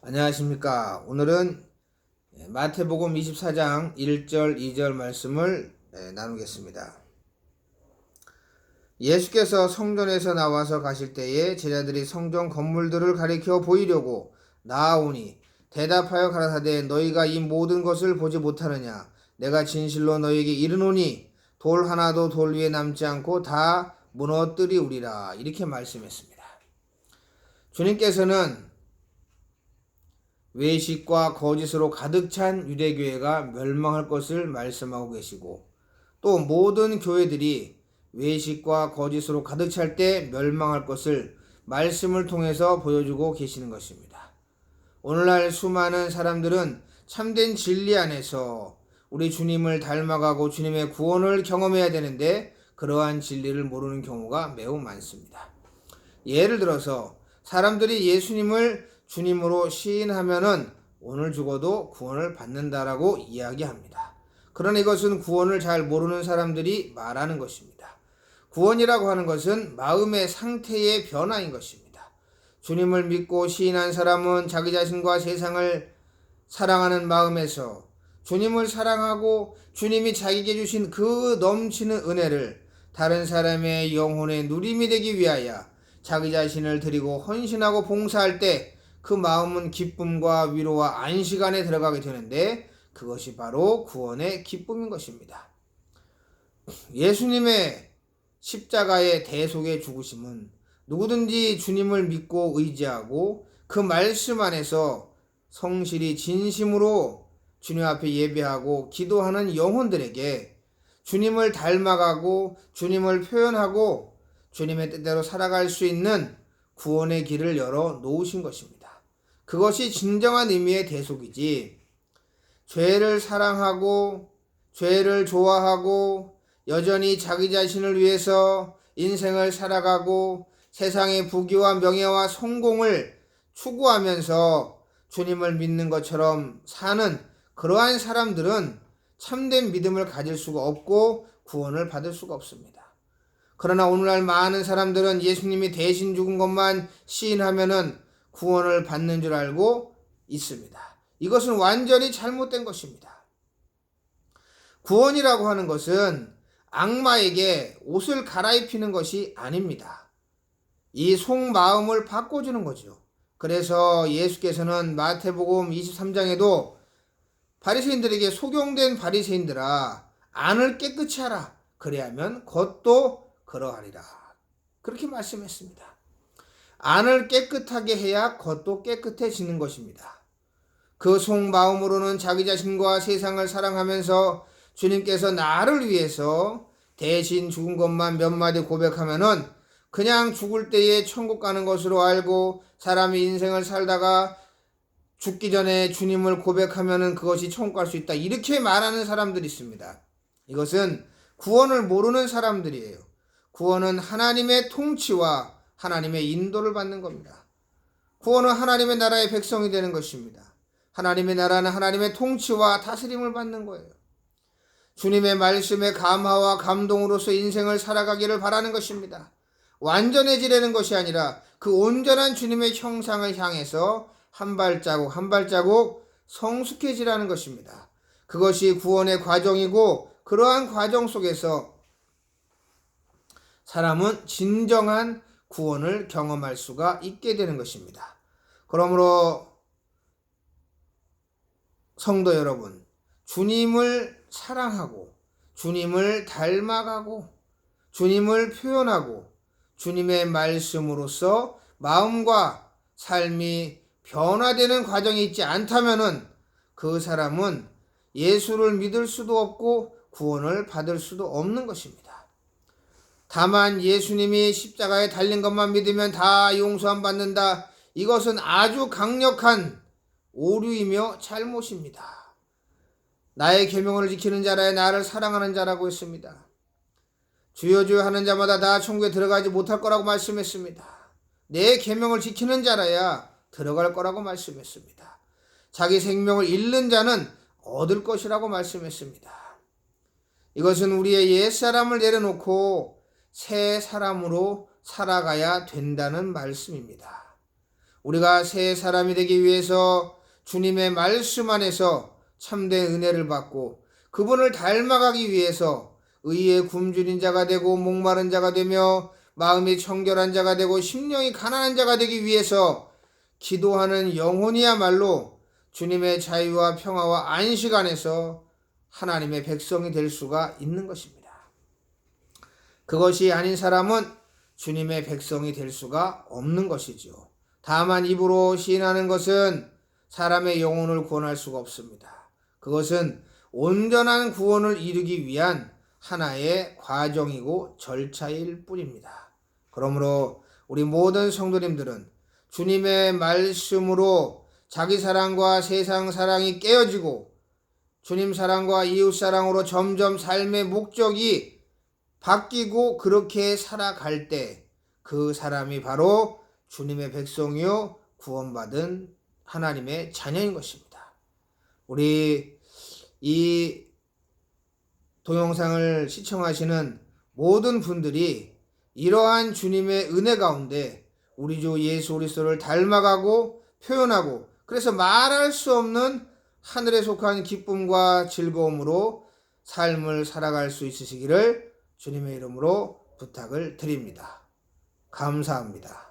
안녕하십니까. 오늘은 마태복음 24장 1절 2절 말씀을 나누겠습니다. 예수께서 성전에서 나와서 가실 때에 제자들이 성전 건물들을 가리켜 보이려고 나아오니 대답하여 가라사대 너희가 이 모든 것을 보지 못하느냐. 내가 진실로 너희에게 이르노니 돌 하나도 돌 위에 남지 않고 다 무너뜨리우리라. 이렇게 말씀했습니다. 주님께서는 외식과 거짓으로 가득 찬 유대교회가 멸망할 것을 말씀하고 계시고, 또 모든 교회들이 외식과 거짓으로 가득 찰 때 멸망할 것을 말씀을 통해서 보여주고 계시는 것입니다. 오늘날 수많은 사람들은 참된 진리 안에서 우리 주님을 닮아가고 주님의 구원을 경험해야 되는데 그러한 진리를 모르는 경우가 매우 많습니다. 예를 들어서 사람들이 예수님을 주님으로 시인하면은 오늘 죽어도 구원을 받는다라고 이야기합니다. 그러나 이것은 구원을 잘 모르는 사람들이 말하는 것입니다. 구원이라고 하는 것은 마음의 상태의 변화인 것입니다. 주님을 믿고 시인한 사람은 자기 자신과 세상을 사랑하는 마음에서 주님을 사랑하고 주님이 자기에게 주신 그 넘치는 은혜를 다른 사람의 영혼의 누림이 되기 위하여 자기 자신을 드리고 헌신하고 봉사할 때 그 마음은 기쁨과 위로와 안식 안에 들어가게 되는데 그것이 바로 구원의 기쁨인 것입니다. 예수님의 십자가의 대속의 죽으심은 누구든지 주님을 믿고 의지하고 그 말씀 안에서 성실히 진심으로 주님 앞에 예배하고 기도하는 영혼들에게 주님을 닮아가고 주님을 표현하고 주님의 뜻대로 살아갈 수 있는 구원의 길을 열어 놓으신 것입니다. 그것이 진정한 의미의 대속이지, 죄를 사랑하고 죄를 좋아하고 여전히 자기 자신을 위해서 인생을 살아가고 세상의 부귀와 명예와 성공을 추구하면서 주님을 믿는 것처럼 사는 그러한 사람들은 참된 믿음을 가질 수가 없고 구원을 받을 수가 없습니다. 그러나 오늘날 많은 사람들은 예수님이 대신 죽은 것만 시인하면은 구원을 받는 줄 알고 있습니다. 이것은 완전히 잘못된 것입니다. 구원이라고 하는 것은 악마에게 옷을 갈아입히는 것이 아닙니다. 이 속마음을 바꿔주는 거죠. 그래서 예수께서는 마태복음 23장에도 바리새인들에게 소경된 바리새인들아 안을 깨끗이 하라. 그래야면 겉도 그러하리라. 그렇게 말씀했습니다. 안을 깨끗하게 해야 겉도 깨끗해지는 것입니다. 그 속마음으로는 자기 자신과 세상을 사랑하면서 주님께서 나를 위해서 대신 죽은 것만 몇 마디 고백하면은 그냥 죽을 때에 천국 가는 것으로 알고 사람이 인생을 살다가 죽기 전에 주님을 고백하면은 그것이 천국 갈 수 있다. 이렇게 말하는 사람들이 있습니다. 이것은 구원을 모르는 사람들이에요. 구원은 하나님의 통치와 하나님의 인도를 받는 겁니다. 구원은 하나님의 나라의 백성이 되는 것입니다. 하나님의 나라는 하나님의 통치와 다스림을 받는 거예요. 주님의 말씀에 감화와 감동으로서 인생을 살아가기를 바라는 것입니다. 완전해지려는 것이 아니라 그 온전한 주님의 형상을 향해서 한 발자국 한 발자국 성숙해지라는 것입니다. 그것이 구원의 과정이고 그러한 과정 속에서 사람은 진정한 구원을 경험할 수가 있게 되는 것입니다. 그러므로 성도 여러분, 주님을 사랑하고 주님을 닮아가고 주님을 표현하고 주님의 말씀으로서 마음과 삶이 변화되는 과정이 있지 않다면은 그 사람은 예수를 믿을 수도 없고 구원을 받을 수도 없는 것입니다. 다만 예수님이 십자가에 달린 것만 믿으면 다 용서함 받는다. 이것은 아주 강력한 오류이며 잘못입니다. 나의 계명을 지키는 자라야 나를 사랑하는 자라고 했습니다. 주여 주여 하는 자마다 다 천국에 들어가지 못할 거라고 말씀했습니다. 내 계명을 지키는 자라야 들어갈 거라고 말씀했습니다. 자기 생명을 잃는 자는 얻을 것이라고 말씀했습니다. 이것은 우리의 옛사람을 내려놓고 새 사람으로 살아가야 된다는 말씀입니다. 우리가 새 사람이 되기 위해서 주님의 말씀 안에서 참된 은혜를 받고 그분을 닮아가기 위해서 의에 굶주린 자가 되고 목마른 자가 되며 마음이 청결한 자가 되고 심령이 가난한 자가 되기 위해서 기도하는 영혼이야말로 주님의 자유와 평화와 안식 안에서 하나님의 백성이 될 수가 있는 것입니다. 그것이 아닌 사람은 주님의 백성이 될 수가 없는 것이죠. 다만 입으로 시인하는 것은 사람의 영혼을 구원할 수가 없습니다. 그것은 온전한 구원을 이루기 위한 하나의 과정이고 절차일 뿐입니다. 그러므로 우리 모든 성도님들은 주님의 말씀으로 자기 사랑과 세상 사랑이 깨어지고 주님 사랑과 이웃 사랑으로 점점 삶의 목적이 바뀌고 그렇게 살아갈 때 그 사람이 바로 주님의 백성이요 구원받은 하나님의 자녀인 것입니다. 우리 이 동영상을 시청하시는 모든 분들이 이러한 주님의 은혜 가운데 우리 주 예수 그리스도를 닮아가고 표현하고 그래서 말할 수 없는 하늘에 속한 기쁨과 즐거움으로 삶을 살아갈 수 있으시기를 주님의 이름으로 부탁을 드립니다. 감사합니다.